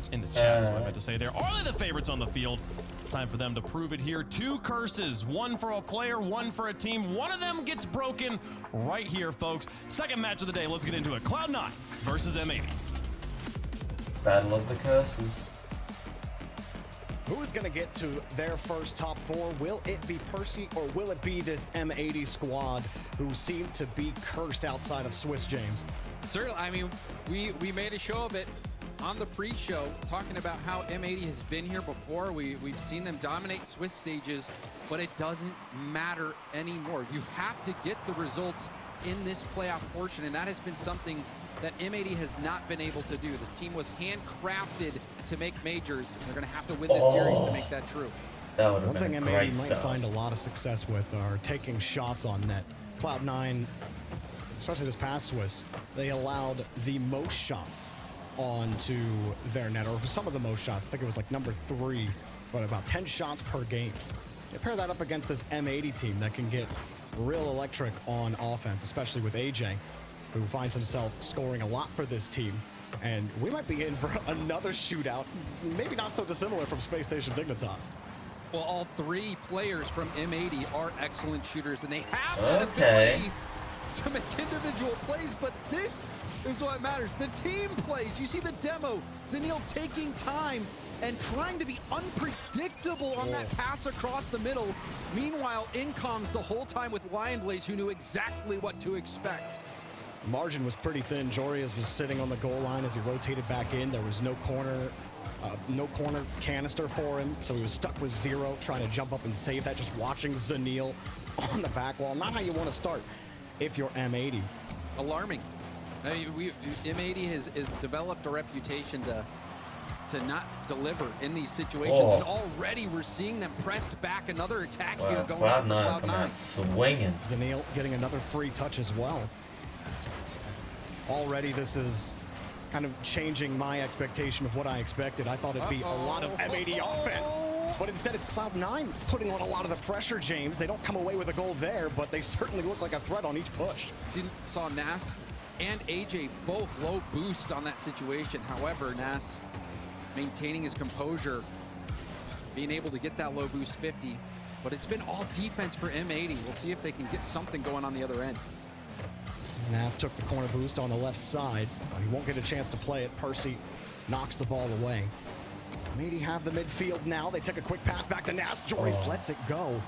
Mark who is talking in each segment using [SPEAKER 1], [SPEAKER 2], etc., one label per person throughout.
[SPEAKER 1] favorites in the chat, is what I meant to say there. Are they the favorites on the field? Time for them to prove it here. 2 curses, 1 for a player, 1 for a team. One of them gets broken right here, folks. Second match of the day. Let's get into it. Cloud9 versus M80.
[SPEAKER 2] Battle of the curses.
[SPEAKER 3] Who's going to get to their first top 4? Will it be Percy or will it be this M80 squad who seem to be cursed outside of Swiss, James?
[SPEAKER 4] Certainly, I mean, we made a show of it on the pre-show, talking about how M80 has been here before. We've seen them dominate Swiss stages, but it doesn't matter anymore. You have to get the results in this playoff portion, and that has been something that M80 has not been able to do. This team was handcrafted to make majors. They're going to have to win this series to make that true.
[SPEAKER 2] That would have
[SPEAKER 3] One thing
[SPEAKER 2] been a
[SPEAKER 3] M80
[SPEAKER 2] great
[SPEAKER 3] might
[SPEAKER 2] start.
[SPEAKER 3] find a lot of success with are taking shots on net. Cloud9, especially this past Swiss, they allowed the most shots onto their net, or some of the most shots. I think it was like number 3, but about 10 shots per game. You pair that up against this M80 team that can get real electric on offense, especially with AJ, who finds himself scoring a lot for this team. And we might be in for another shootout, maybe not so dissimilar from Space Station Dignitas.
[SPEAKER 4] Well, all 3 players from M80 are excellent shooters, and they have that ability to make individual plays, but this is what matters. The team plays. You see the demo. Zanil taking time and trying to be unpredictable on that pass across the middle. Meanwhile, in comes the whole time with Lion Blaze, who knew exactly what to expect.
[SPEAKER 3] Margin was pretty thin. Jorias was sitting on the goal line as he rotated back in. There was no corner canister for him, so he was stuck with 0, trying to jump up and save that, just watching Zanil on the back wall. Not how you want to start if you're M80.
[SPEAKER 4] Alarming. I mean, M80 has developed a reputation to not deliver in these situations, and already we're seeing them pressed back. Another attack here going on for Cloud9.
[SPEAKER 2] Swinging.
[SPEAKER 3] Zanil getting another free touch as well. Already this is kind of changing my expectation of what I expected. I thought it'd be a lot of M80 offense, but instead it's Cloud9 putting on a lot of the pressure, James. They don't come away with a goal there, but they certainly look like a threat on each push.
[SPEAKER 4] Saw Nas and AJ both low boost on that situation. However, Nas maintaining his composure, being able to get that low boost 50, but it's been all defense for M80. We'll see if they can get something going on the other end.
[SPEAKER 3] Nas took the corner boost on the left side. He won't get a chance to play it. Percy knocks the ball away. M80 have the midfield now. They take a quick pass back to Nas. Joris lets it go.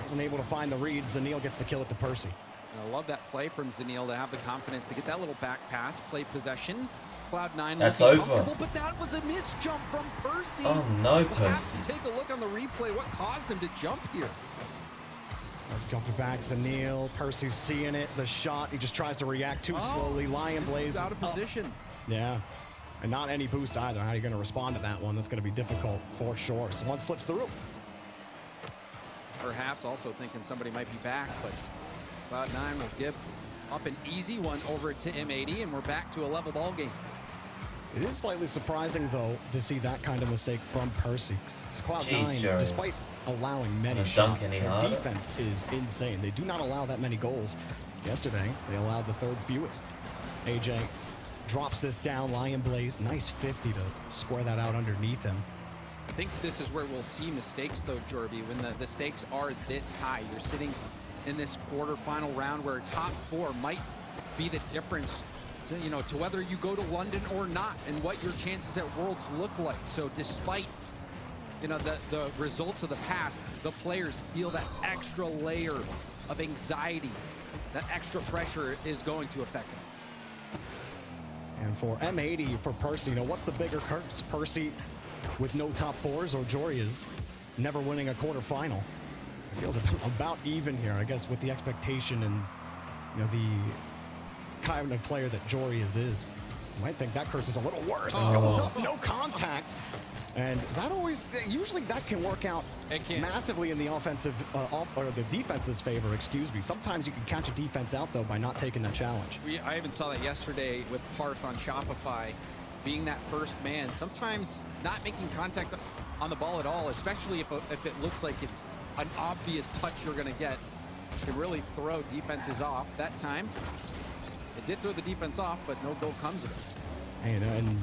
[SPEAKER 3] Wasn't able to find the read. Zanil gets to kill it to Percy.
[SPEAKER 4] And I love that play from Zanil to have the confidence to get that little back pass, play possession. Cloud9
[SPEAKER 2] That's
[SPEAKER 4] looking
[SPEAKER 2] over.
[SPEAKER 4] comfortable, but that was a missed jump from Percy.
[SPEAKER 2] Oh no,
[SPEAKER 4] We'll
[SPEAKER 2] Percy.
[SPEAKER 4] have to take a look on the replay. What caused him to jump here?
[SPEAKER 3] Jumping back, Zanil. Percy's seeing it. The shot, he just tries to react too slowly. Lion Blaze
[SPEAKER 4] out of
[SPEAKER 3] is up.
[SPEAKER 4] position.
[SPEAKER 3] Yeah, and not any boost either. How are you going to respond to that one? That's going to be difficult for sure. So one slips through.
[SPEAKER 4] Perhaps also thinking somebody might be back, but Cloud9 will give up an easy one over to M80, and we're back to a level ball game.
[SPEAKER 3] It is slightly surprising, though, to see that kind of mistake from Percy. It's Cloud9,
[SPEAKER 2] Jeez, Jones.
[SPEAKER 3] despite allowing many
[SPEAKER 2] Gonna
[SPEAKER 3] shots,
[SPEAKER 2] dunk any
[SPEAKER 3] their
[SPEAKER 2] harder?
[SPEAKER 3] defense is insane. They do not allow that many goals. Yesterday, they allowed the 3rd fewest. AJ drops this down. Lion Blaze, nice 50 to square that out underneath him.
[SPEAKER 4] I think this is where we'll see mistakes, though, Jorby, when the stakes are this high. You're sitting in this quarterfinal round where top 4 might be the difference to, to whether you go to London or not, and what your chances at Worlds look like. So despite the results of the past, the players feel that extra layer of anxiety, that extra pressure is going to affect them.
[SPEAKER 3] And for M80, for Percy, what's the bigger curse? Percy with no top 4s, or Jorias never winning a quarterfinal? It feels about even here, I guess, with the expectation and the kind of player that Jorias is. You might think that curse is a little worse. It goes up, no contact. And that usually that can work out massively in the offensive, or the defense's favor, excuse me. Sometimes you can catch a defense out, though, by not taking that challenge.
[SPEAKER 4] I even saw that yesterday with Parth on Shopify, being that first man. Sometimes not making contact on the ball at all, especially if it looks like it's an obvious touch you're going to get, can really throw defenses off. That time, it did throw the defense off, but no goal comes of it.
[SPEAKER 3] And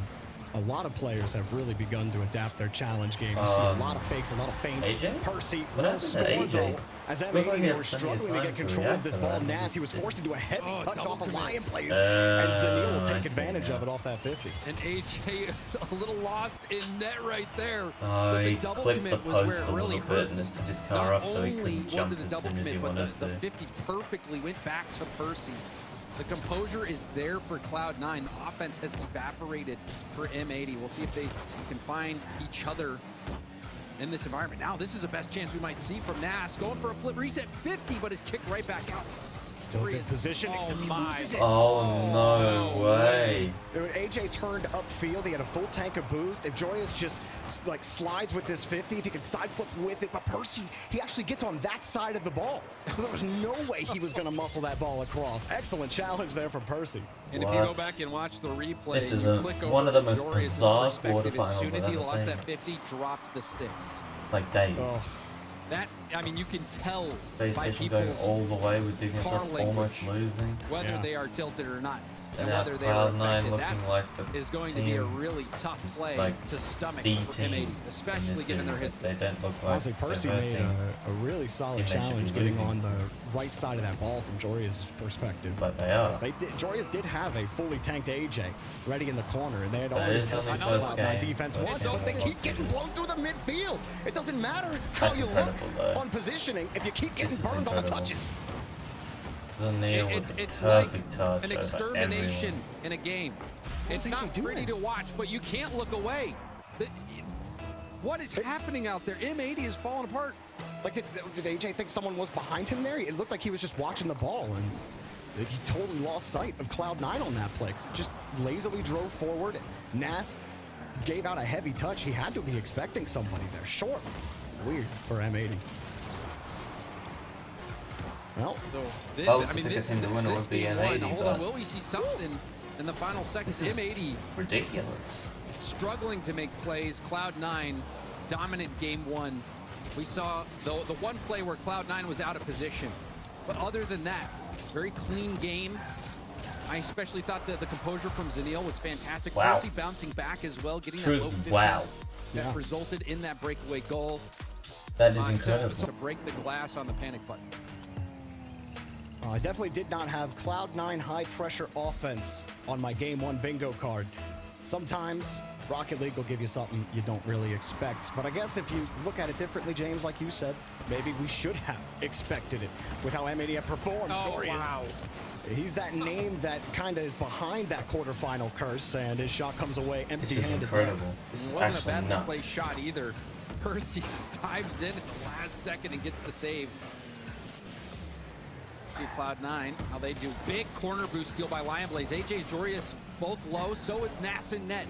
[SPEAKER 3] a lot of players have really begun to adapt their challenge game. You see a lot of fakes, a lot of feints.
[SPEAKER 2] AJ?
[SPEAKER 3] Percy
[SPEAKER 2] What
[SPEAKER 3] will
[SPEAKER 2] happened to
[SPEAKER 3] score
[SPEAKER 2] AJ?
[SPEAKER 3] though. As
[SPEAKER 2] Looked like he
[SPEAKER 3] M80
[SPEAKER 2] had
[SPEAKER 3] were
[SPEAKER 2] plenty of
[SPEAKER 3] struggling to
[SPEAKER 2] time
[SPEAKER 3] get
[SPEAKER 2] to
[SPEAKER 3] control of
[SPEAKER 2] react
[SPEAKER 3] this
[SPEAKER 2] to
[SPEAKER 3] ball.
[SPEAKER 2] that, and
[SPEAKER 3] Nas, he
[SPEAKER 2] he
[SPEAKER 3] was
[SPEAKER 2] just
[SPEAKER 3] forced into a heavy touch
[SPEAKER 4] double
[SPEAKER 3] off of
[SPEAKER 4] commit.
[SPEAKER 3] Lion plays. And Zanil will
[SPEAKER 2] I
[SPEAKER 3] take
[SPEAKER 2] see,
[SPEAKER 3] advantage
[SPEAKER 2] yeah.
[SPEAKER 3] of it off that 50.
[SPEAKER 4] And AJ is a little lost in net right there.
[SPEAKER 2] Oh,
[SPEAKER 4] but the
[SPEAKER 2] he
[SPEAKER 4] double
[SPEAKER 2] clipped the
[SPEAKER 4] commit was where
[SPEAKER 2] post
[SPEAKER 4] it
[SPEAKER 2] a
[SPEAKER 4] really
[SPEAKER 2] little bit and
[SPEAKER 4] hurts.
[SPEAKER 2] lifted his car
[SPEAKER 4] Not
[SPEAKER 2] up so he
[SPEAKER 4] only
[SPEAKER 2] couldn't
[SPEAKER 4] was
[SPEAKER 2] jump
[SPEAKER 4] it a
[SPEAKER 2] as
[SPEAKER 4] double
[SPEAKER 2] soon as he
[SPEAKER 4] commit, but
[SPEAKER 2] wanted
[SPEAKER 4] the
[SPEAKER 2] to.
[SPEAKER 4] 50 perfectly went back to Percy. The composure is there for Cloud9. The offense has evaporated for M80. We'll see if they can find each other in this environment. Now, this is the best chance we might see from Nas. Going for a flip reset 50, but is kicked right back out.
[SPEAKER 3] Still good position, except he loses it.
[SPEAKER 2] Oh, no way.
[SPEAKER 3] When AJ turned upfield, he had a full tank of boost. If Joyous just like slides with this 50, if he can side flip with it, but Percy, he actually gets on that side of the ball. So there was no way he was going to muscle that ball across. Excellent challenge there from Percy.
[SPEAKER 4] And if you go back and watch the replay,
[SPEAKER 2] This is
[SPEAKER 4] you click over
[SPEAKER 2] one of the most
[SPEAKER 4] Joreous'
[SPEAKER 2] bizarre
[SPEAKER 4] perspective. As soon
[SPEAKER 2] quarterfinals
[SPEAKER 4] as he
[SPEAKER 2] I've ever
[SPEAKER 4] lost
[SPEAKER 2] seen.
[SPEAKER 4] that 50, dropped the sticks.
[SPEAKER 2] Like days.
[SPEAKER 3] Oh.
[SPEAKER 4] That, I mean, you can tell
[SPEAKER 2] Space
[SPEAKER 4] by
[SPEAKER 2] station going
[SPEAKER 4] people's
[SPEAKER 2] all the way with Dignitas
[SPEAKER 4] car
[SPEAKER 2] almost
[SPEAKER 4] language.
[SPEAKER 2] losing.
[SPEAKER 4] whether
[SPEAKER 3] Yeah.
[SPEAKER 4] they are tilted or not.
[SPEAKER 2] And
[SPEAKER 4] And
[SPEAKER 2] now
[SPEAKER 4] whether they are
[SPEAKER 2] Cloud9
[SPEAKER 4] affected.
[SPEAKER 2] looking
[SPEAKER 4] That
[SPEAKER 2] like the
[SPEAKER 4] is going to be a
[SPEAKER 2] team
[SPEAKER 4] really tough
[SPEAKER 2] is
[SPEAKER 4] play
[SPEAKER 2] like
[SPEAKER 4] to stomach
[SPEAKER 2] the
[SPEAKER 4] for
[SPEAKER 2] team
[SPEAKER 4] M80,
[SPEAKER 2] in
[SPEAKER 4] especially
[SPEAKER 2] this
[SPEAKER 4] given their
[SPEAKER 2] series.
[SPEAKER 4] history.
[SPEAKER 2] They don't look like
[SPEAKER 3] Honestly, Percy
[SPEAKER 2] they're
[SPEAKER 3] made
[SPEAKER 2] versing,
[SPEAKER 3] a really solid
[SPEAKER 2] they should be
[SPEAKER 3] challenge getting
[SPEAKER 2] losing.
[SPEAKER 3] on the right side of that ball from Joreous' perspective.
[SPEAKER 2] but they are.
[SPEAKER 3] Joreous did have a fully tanked AJ ready in the corner, and they had
[SPEAKER 2] That
[SPEAKER 3] already
[SPEAKER 2] is
[SPEAKER 3] tested
[SPEAKER 2] only first
[SPEAKER 3] Cloud9
[SPEAKER 2] game,
[SPEAKER 3] defense
[SPEAKER 2] first
[SPEAKER 3] once,
[SPEAKER 2] game
[SPEAKER 3] but they
[SPEAKER 2] of
[SPEAKER 3] keep getting blown through the midfield. It doesn't matter how
[SPEAKER 2] That's
[SPEAKER 3] you look
[SPEAKER 2] incredible, though.
[SPEAKER 3] on positioning if you keep getting
[SPEAKER 2] This is
[SPEAKER 3] burned on the
[SPEAKER 2] incredible.
[SPEAKER 3] touches.
[SPEAKER 2] Zanil with the
[SPEAKER 4] It's like
[SPEAKER 2] perfect touch
[SPEAKER 4] an
[SPEAKER 2] over
[SPEAKER 4] extermination
[SPEAKER 2] everyone.
[SPEAKER 4] in a game. It's
[SPEAKER 3] he
[SPEAKER 4] not
[SPEAKER 3] doing?
[SPEAKER 4] pretty to watch, but you can't look away. What is happening out there? M80 is falling apart.
[SPEAKER 3] Like, did AJ think someone was behind him there? It looked like he was just watching the ball, and he totally lost sight of Cloud9 on that play. Just lazily drove forward. Nas gave out a heavy touch. He had to be expecting somebody there. Short. Weird for M80. Well,
[SPEAKER 4] So this,
[SPEAKER 2] I was
[SPEAKER 4] I mean,
[SPEAKER 2] thinking the winner
[SPEAKER 4] this
[SPEAKER 2] would be
[SPEAKER 4] game
[SPEAKER 2] M80,
[SPEAKER 4] one. Hold
[SPEAKER 2] but
[SPEAKER 4] on, will we see something in the final seconds?
[SPEAKER 2] this is
[SPEAKER 4] M80
[SPEAKER 2] ridiculous.
[SPEAKER 4] struggling to make plays. Cloud9 dominant game one. We saw the one play where Cloud9 was out of position, but other than that, very clean game. I especially thought that the composure from Zanil was fantastic.
[SPEAKER 2] Wow.
[SPEAKER 4] Percy bouncing back as well, getting
[SPEAKER 2] True,
[SPEAKER 4] that low 50
[SPEAKER 2] wow.
[SPEAKER 4] that
[SPEAKER 3] Yeah.
[SPEAKER 4] resulted in that breakaway goal.
[SPEAKER 2] That is
[SPEAKER 4] So
[SPEAKER 2] incredible.
[SPEAKER 4] to break the glass on the panic button.
[SPEAKER 3] I definitely did not have Cloud9 high pressure offense on my game one bingo card. Sometimes Rocket League will give you something you don't really expect. But I guess if you look at it differently, James, like you said, maybe we should have expected it with how M80 have performed. Joreous. He's that name that kind of is behind that quarterfinal curse, and his shot comes away
[SPEAKER 2] This is
[SPEAKER 3] empty-handed.
[SPEAKER 2] incredible.
[SPEAKER 4] It
[SPEAKER 2] This is
[SPEAKER 4] wasn't a
[SPEAKER 2] actually
[SPEAKER 4] badly
[SPEAKER 2] nuts.
[SPEAKER 4] played shot either. Percy just dives in at the last second and gets the save. See Cloud9, how they do. Big corner boost steal by Lion Blaze. AJ Joreous both low, so is Nas in net.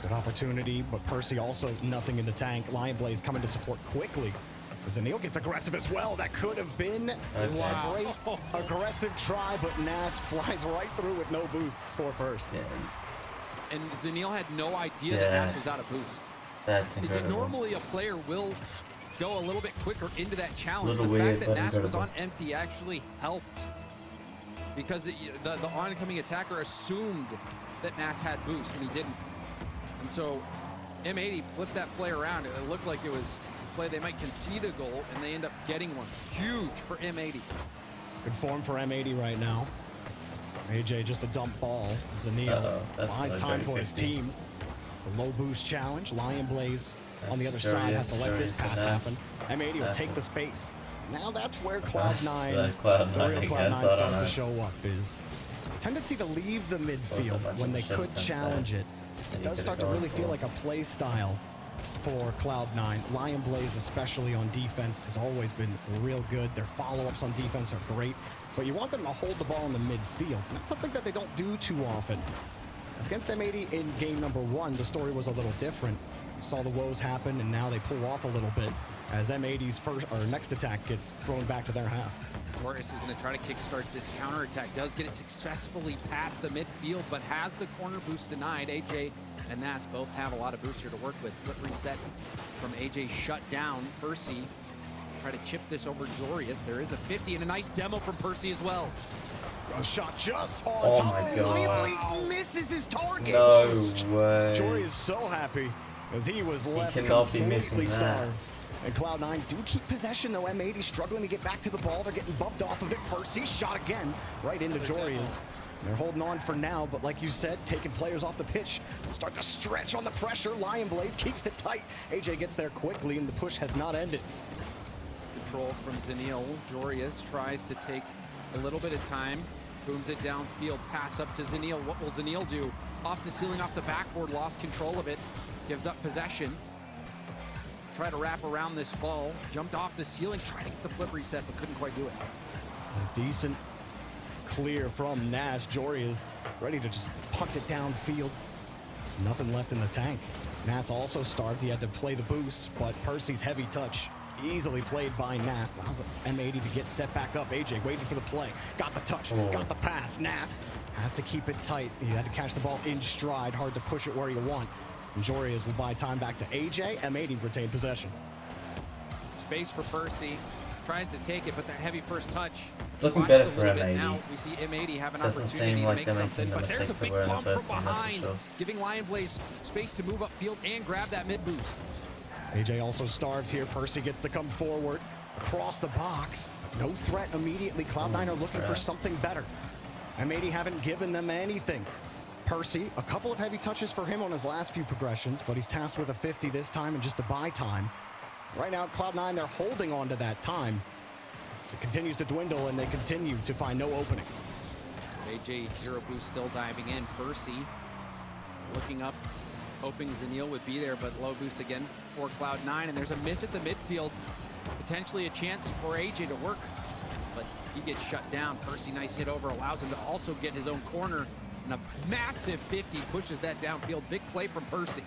[SPEAKER 3] Good opportunity, but Percy also nothing in the tank. Lion Blaze coming to support quickly. Zanil gets aggressive as well. That could have been a great aggressive try, but Nas flies right through with no boost to score first.
[SPEAKER 2] Yeah,
[SPEAKER 4] And Zanil had no idea that
[SPEAKER 2] Yeah.
[SPEAKER 4] Nas was out of boost.
[SPEAKER 2] that's incredible.
[SPEAKER 4] Normally a player will go a little bit quicker into that challenge.
[SPEAKER 2] Little
[SPEAKER 4] The
[SPEAKER 2] weird,
[SPEAKER 4] fact
[SPEAKER 2] but
[SPEAKER 4] that Nas was
[SPEAKER 2] incredible.
[SPEAKER 4] on empty actually helped, because the oncoming attacker assumed that Nas had boost and he didn't. And so M80 flipped that play around. It looked like it was a play they might concede a goal, and they end up getting one. Huge for M80.
[SPEAKER 3] Good form for M80 right now. AJ just a dump ball. Zanil
[SPEAKER 2] That's
[SPEAKER 3] buys
[SPEAKER 2] a
[SPEAKER 3] time
[SPEAKER 2] very
[SPEAKER 3] for his
[SPEAKER 2] 50.
[SPEAKER 3] team. It's a low boost challenge. Lion Blaze on the other
[SPEAKER 2] That's
[SPEAKER 3] side has to let
[SPEAKER 2] Joreous
[SPEAKER 3] this pass
[SPEAKER 2] and Nas.
[SPEAKER 3] happen. M80 will
[SPEAKER 2] That's
[SPEAKER 3] take
[SPEAKER 2] it.
[SPEAKER 3] the space. Now that's where
[SPEAKER 2] That's
[SPEAKER 3] Cloud9,
[SPEAKER 2] Cloud9,
[SPEAKER 3] the real
[SPEAKER 2] I guess,
[SPEAKER 3] Cloud9
[SPEAKER 2] I don't
[SPEAKER 3] starting
[SPEAKER 2] know.
[SPEAKER 3] to show up is tendency to leave the midfield
[SPEAKER 2] bunch
[SPEAKER 3] when
[SPEAKER 2] of
[SPEAKER 3] they
[SPEAKER 2] shit
[SPEAKER 3] could
[SPEAKER 2] sent
[SPEAKER 3] challenge
[SPEAKER 2] there.
[SPEAKER 3] it.
[SPEAKER 2] And
[SPEAKER 3] It
[SPEAKER 2] you
[SPEAKER 3] does
[SPEAKER 2] could
[SPEAKER 3] start to
[SPEAKER 2] have
[SPEAKER 3] really
[SPEAKER 2] gone
[SPEAKER 3] feel
[SPEAKER 2] for
[SPEAKER 3] like a play style for Cloud9. Lion Blaze, especially on defense, has always been real good. Their follow-ups on defense are great, but you want them to hold the ball in the midfield, and that's something that they don't do too often. Against M80 in game number one, the story was a little different. Saw the woes happen, and now they pull off a little bit as M80's first or next attack gets thrown back to their half.
[SPEAKER 4] Joreous is going to try to kickstart this counterattack. Does get it successfully past the midfield, but has the corner boost denied. AJ and Nas both have a lot of boost here to work with. Flip reset from AJ shut down. Percy try to chip this over Joreous. There is a 50 and a nice demo from Percy as well.
[SPEAKER 3] A shot just on
[SPEAKER 2] Oh
[SPEAKER 3] top.
[SPEAKER 2] my God.
[SPEAKER 3] Liam misses his target.
[SPEAKER 2] No way.
[SPEAKER 3] Jory is so happy as he was left
[SPEAKER 2] cannot be
[SPEAKER 3] completely
[SPEAKER 2] missing that.
[SPEAKER 3] starved. And Cloud9 do keep possession though. M80 struggling to get back to the ball. They're getting bumped off of it. Percy shot again right into Jory's. They're holding on for now, but like you said, taking players off the pitch. Start to stretch on the pressure. Lion Blaze keeps it tight. AJ gets there quickly, and the push has not ended.
[SPEAKER 4] Control from Zanil. Jorius tries to take a little bit of time. Booms it downfield. Pass up to Zanil. What will Zanil do? Off the ceiling, off the backboard. Lost control of it. Gives up possession. Try to wrap around this ball. Jumped off the ceiling. Tried to get the flip reset, but couldn't quite do it.
[SPEAKER 3] A decent clear from Nas. Jory is ready to just punt it downfield. Nothing left in the tank. Nas also starved. He had to play the boost, but Percy's heavy touch easily played by Nas. Allows M80 to get set back up. AJ waiting for the play. Got the touch. Got the pass. Nas has to keep it tight. He had to catch the ball in stride. Hard to push it where you want. And Jorius will buy time back to AJ. M80 retained possession.
[SPEAKER 4] Space for Percy. Tries to take it, but that heavy first touch.
[SPEAKER 2] It's looking
[SPEAKER 4] Watched
[SPEAKER 2] better
[SPEAKER 4] a
[SPEAKER 2] for
[SPEAKER 4] little bit
[SPEAKER 2] M80.
[SPEAKER 4] now. We see M80 have an
[SPEAKER 2] Doesn't
[SPEAKER 4] opportunity
[SPEAKER 2] seem
[SPEAKER 4] to
[SPEAKER 2] like
[SPEAKER 4] make
[SPEAKER 2] they're
[SPEAKER 4] something,
[SPEAKER 2] making the
[SPEAKER 4] but there's a
[SPEAKER 2] mistakes they
[SPEAKER 4] big
[SPEAKER 2] were in the
[SPEAKER 4] bump from
[SPEAKER 2] first game, that's for
[SPEAKER 4] behind,
[SPEAKER 2] sure.
[SPEAKER 4] giving Lion Blaze space to move upfield and grab that mid boost.
[SPEAKER 3] AJ also starved here. Percy gets to come forward across the box. No threat immediately. Cloud9 are looking for something better. M80 haven't given them anything. Percy, a couple of heavy touches for him on his last few progressions, but he's tasked with a 50 this time and just a buy time. Right now, Cloud9, they're holding on to that time. So it continues to dwindle, and they continue to find no openings.
[SPEAKER 4] AJ zero boost still diving in. Percy looking up, hoping Zanil would be there, but low boost again for Cloud9, and there's a miss at the midfield. Potentially a chance for AJ to work, but he gets shut down. Percy, nice hit over, allows him to also get his own corner, and a massive 50 pushes that downfield. Big play from Percy.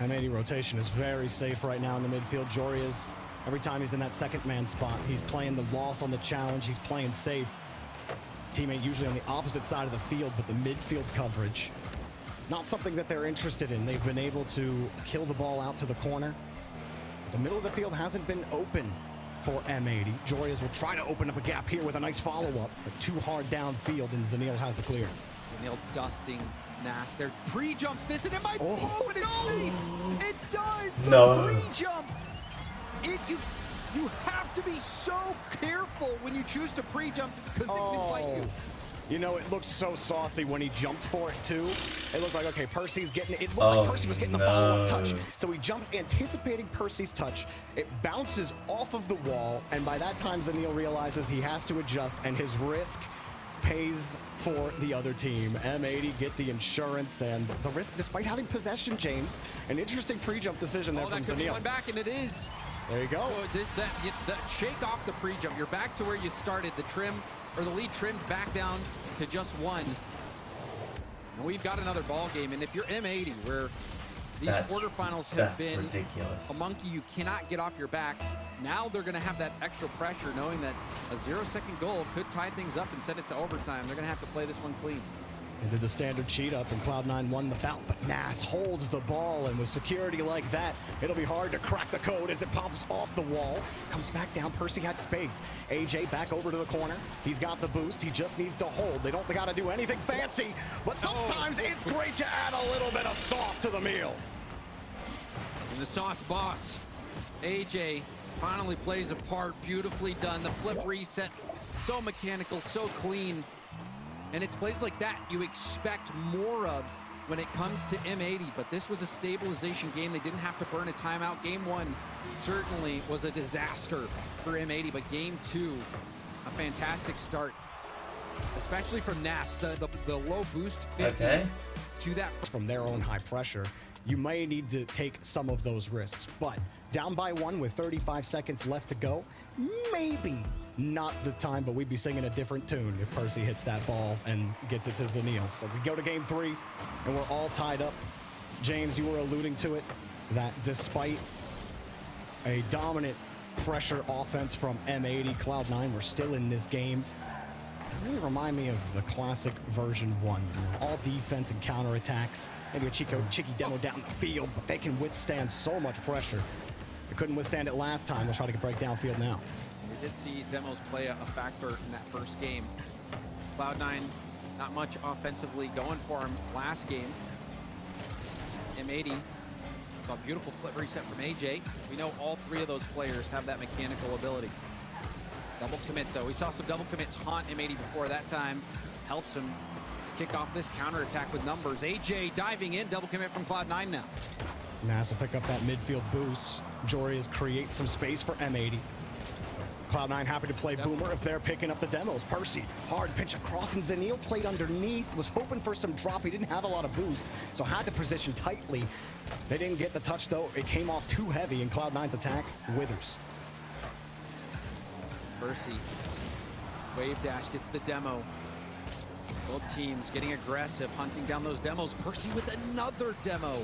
[SPEAKER 3] M80 rotation is very safe right now in the midfield. Jory is, every time he's in that second man spot, he's playing the loss on the challenge. He's playing safe. His teammate usually on the opposite side of the field, but the midfield coverage, not something that they're interested in. They've been able to kill the ball out to the corner. The middle of the field hasn't been open for M80. Jorius will try to open up a gap here with a nice follow-up, but too hard downfield, and Zanil has the clear.
[SPEAKER 4] Zanil dusting Nas. There pre-jumps this, and it might blow in his face. It does. The pre-jump. You have to be so careful when you choose to pre-jump because it can fight you.
[SPEAKER 3] You know, it looked so saucy when he jumped for it, too. It looked like, okay, Percy's getting it. It looked like Percy was getting the follow-up touch. So he jumps, anticipating Percy's touch. It bounces off of the wall, and by that time, Zanil realizes he has to adjust, and his risk pays for the other team. M80 get the insurance and the risk despite having possession, James. An interesting pre-jump decision there from
[SPEAKER 4] that could be
[SPEAKER 3] Zanil.
[SPEAKER 4] one back, and it is.
[SPEAKER 3] There you go.
[SPEAKER 4] So that shake off the pre-jump. You're back to where you started. The trim, or the lead trimmed back down to just one. And we've got another ball game. And if you're M80, where these quarterfinals have been
[SPEAKER 2] ridiculous.
[SPEAKER 4] A monkey you cannot get off your back, now they're going to have that extra pressure, knowing that a 0-second goal could tie things up and send it to overtime. They're going to have to play this one clean.
[SPEAKER 3] They did the standard cheat up, and Cloud9 won the bout, but Nas holds the ball, and with security like that, it'll be hard to crack the code as it pops off the wall. Comes back down. Percy had space. AJ back over to the corner. He's got the boost. He just needs to hold. They don't got to do anything fancy, but sometimes it's great to add a little bit of sauce to the meal.
[SPEAKER 4] And the sauce boss, AJ, finally plays a part. Beautifully done. The flip reset, so mechanical, so clean. And it's plays like that you expect more of when it comes to M80, but this was a stabilization game. They didn't have to burn a timeout. Game one certainly was a disaster for M80, but game two, a fantastic start, especially from Nas. The low boost 50 to that.
[SPEAKER 3] From their own high pressure, you may need to take some of those risks, but down by one with 35 seconds left to go, maybe not the time, but we'd be singing a different tune if Percy hits that ball and gets it to Zanil. So we go to game three, and we're all tied up. James, you were alluding to it, that despite a dominant pressure offense from M80, Cloud9 were still in this game. It really remind me of the classic version 1. All defense and counterattacks. Maybe a cheeky demo down the field, but they can withstand so much pressure. They couldn't withstand it last time. They'll try to break downfield now.
[SPEAKER 4] We did see demos play a factor in that first game. Cloud9, not much offensively going for him last game. M80 saw a beautiful flip reset from AJ. We know all three of those players have that mechanical ability. Double commit though. We saw some double commits haunt M80 before that time. Helps him kick off this counterattack with numbers. AJ diving in, double commit from Cloud9 now.
[SPEAKER 3] Nas will pick up that midfield boost. Jorius creates some space for M80. Cloud9 happy to play Boomer if they're picking up the demos. Percy, hard pitch across, and Zanil played underneath. Was hoping for some drop. He didn't have a lot of boost, so had to position tightly. They didn't get the touch, though. It came off too heavy, and Cloud9's attack withers.
[SPEAKER 4] Percy, wave dash gets the demo. Both teams getting aggressive, hunting down those demos. Percy with another demo.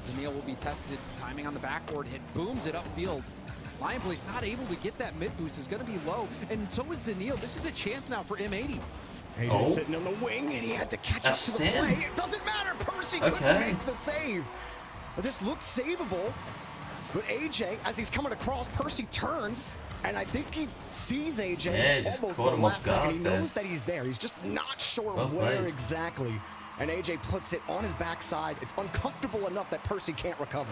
[SPEAKER 4] Zanil will be tested. Timing on the backboard hit, booms it upfield. Lionblaze not able to get that mid boost, is going to be low, and so is Zanil. This is a chance now for M80.
[SPEAKER 3] AJ sitting on the wing, and he had to catch up to the play. It doesn't matter. Percy couldn't make the save. This looked savable, but AJ, as he's coming across, Percy turns, and I think he sees AJ almost the last second. He knows that he's there. He's just not sure where exactly. And AJ puts it on his backside. It's uncomfortable enough that Percy can't recover.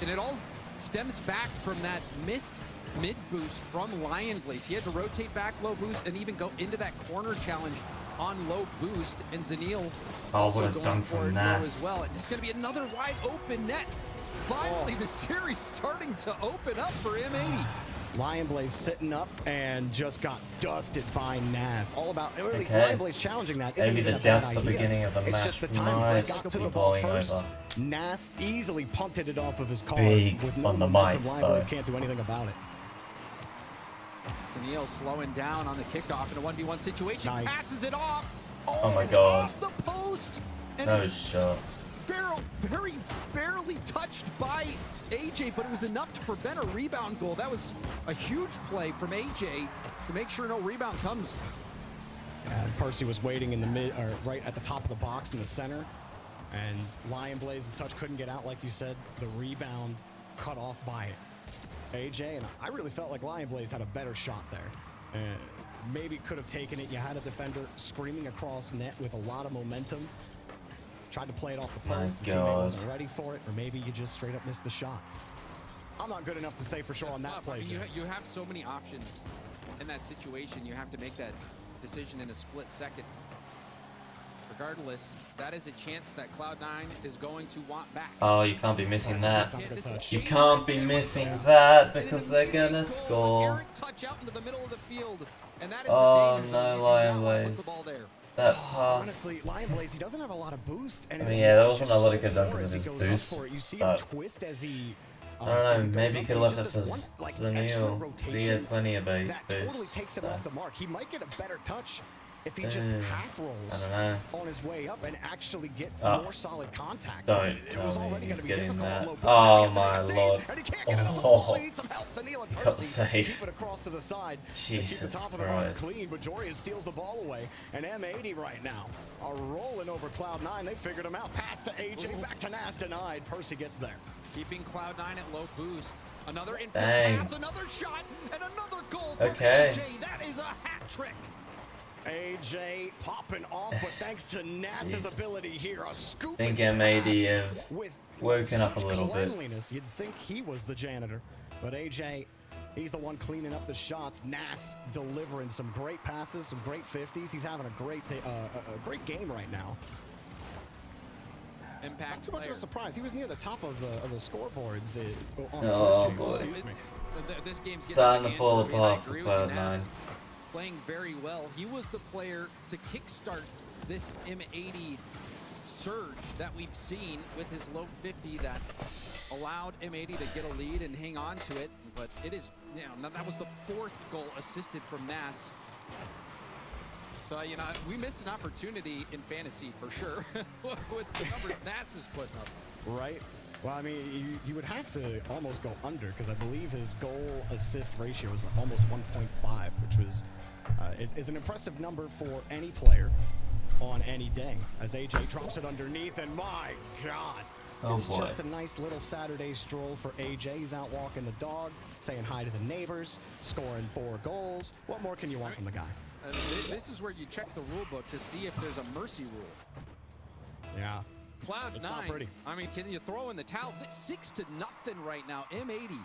[SPEAKER 4] And it all stems back from that missed mid boost from Lionblaze. He had to rotate back low boost and even go into that corner challenge on low boost. And Zanil also going for it low as well. And it's going to be another wide open net. Finally, the series starting to open up for M80.
[SPEAKER 3] Lionblaze sitting up and just got dusted by Nas. All about really Lionblaze challenging that.
[SPEAKER 2] Maybe the death at the beginning of the match.
[SPEAKER 3] It's just the time he got to the ball first. Nas easily punted it off of his car with no momentum. Lionblaze can't do anything about it.
[SPEAKER 4] Zanil slowing down on the kickoff in a 1v1 situation.
[SPEAKER 3] Nice.
[SPEAKER 4] Passes it off.
[SPEAKER 2] Oh my god.
[SPEAKER 4] Off the post. And
[SPEAKER 2] no shot.
[SPEAKER 4] Sparrow very barely touched by AJ, but it was enough to prevent a rebound goal. That was a huge play from AJ to make sure no rebound comes.
[SPEAKER 3] Percy was waiting in the mid, or right at the top of the box in the center, and Lionblaze's touch couldn't get out, like you said. The rebound cut off by it. AJ, and I really felt like Lionblaze had a better shot there. Maybe could have taken it. You had a defender screaming across net with a lot of momentum. Tried to play it off the post. Teammate wasn't ready for it, or maybe you just straight up missed the shot. I'm not good enough to say for sure on that play.
[SPEAKER 4] I mean, you have so many options in that situation. You have to make that decision in a split second. Regardless, that is a chance that Cloud9 is going to want back.
[SPEAKER 2] Oh, you can't be missing that. You can't be missing that because they're gonna score.
[SPEAKER 4] Touch out into the middle of the field, and that is
[SPEAKER 2] oh no, Lionblaze. That pass.
[SPEAKER 3] Honestly, Lionblaze, he doesn't have a lot of boost. And
[SPEAKER 2] yeah, that wasn't a lot he could have done because of his boost.
[SPEAKER 3] You see him twist as he.
[SPEAKER 2] I don't know, maybe he could have left it for Zanil. He had plenty of boost.
[SPEAKER 3] That totally takes it off the mark. He might get a better touch if he just half rolls on his way up and actually get more solid contact.
[SPEAKER 2] Don't
[SPEAKER 3] it was already going to be difficult on low boost.
[SPEAKER 2] Oh my lord.
[SPEAKER 3] And he can't get it on the he needs some help. Zanil and
[SPEAKER 2] Got
[SPEAKER 3] Percy
[SPEAKER 2] safe.
[SPEAKER 3] keep it across to the side.
[SPEAKER 2] Jesus
[SPEAKER 3] keep the top of the box clean, but Jorius steals the ball away. And M80 right now are rolling over Cloud9. They figured him out. Pass to AJ, back to Nas, denied. Percy gets there.
[SPEAKER 4] Keeping Cloud9 at low boost. Another infield pass, another shot, and another goal for AJ. That is a hat trick.
[SPEAKER 3] AJ popping off, but thanks to Nas's ability here, a scoop.
[SPEAKER 2] I think M80 is woken up a little bit.
[SPEAKER 3] You'd think he was the janitor, but AJ, he's the one cleaning up the shots. Nas delivering some great passes, some great 50s. He's having a great game right now.
[SPEAKER 4] Impact
[SPEAKER 3] Not too much of a surprise. He was near the top of the scoreboards on
[SPEAKER 4] This game's
[SPEAKER 2] starting to fall apart for Cloud9.
[SPEAKER 4] Playing very well. He was the player to kickstart this M80 surge that we've seen with his low 50 that allowed M80 to get a lead and hang on to it. But it is, that was the fourth goal assisted from Nas. So, we missed an opportunity in fantasy for sure with the numbers Nas is putting up.
[SPEAKER 3] Right. Well, I mean, you would have to almost go under because I believe his goal assist ratio is almost 1.5, which was is an impressive number for any player on any day. As AJ drops it underneath, and my God, it's just a nice little Saturday stroll for AJ. He's out walking the dog, saying hi to the neighbors, scoring 4 goals. What more can you want from the guy?
[SPEAKER 4] This is where you check the rule book to see if there's a mercy rule.
[SPEAKER 3] Yeah.
[SPEAKER 4] Cloud9,
[SPEAKER 3] It's not pretty.
[SPEAKER 4] I mean, can you throw in the towel? 6-0 right now. M80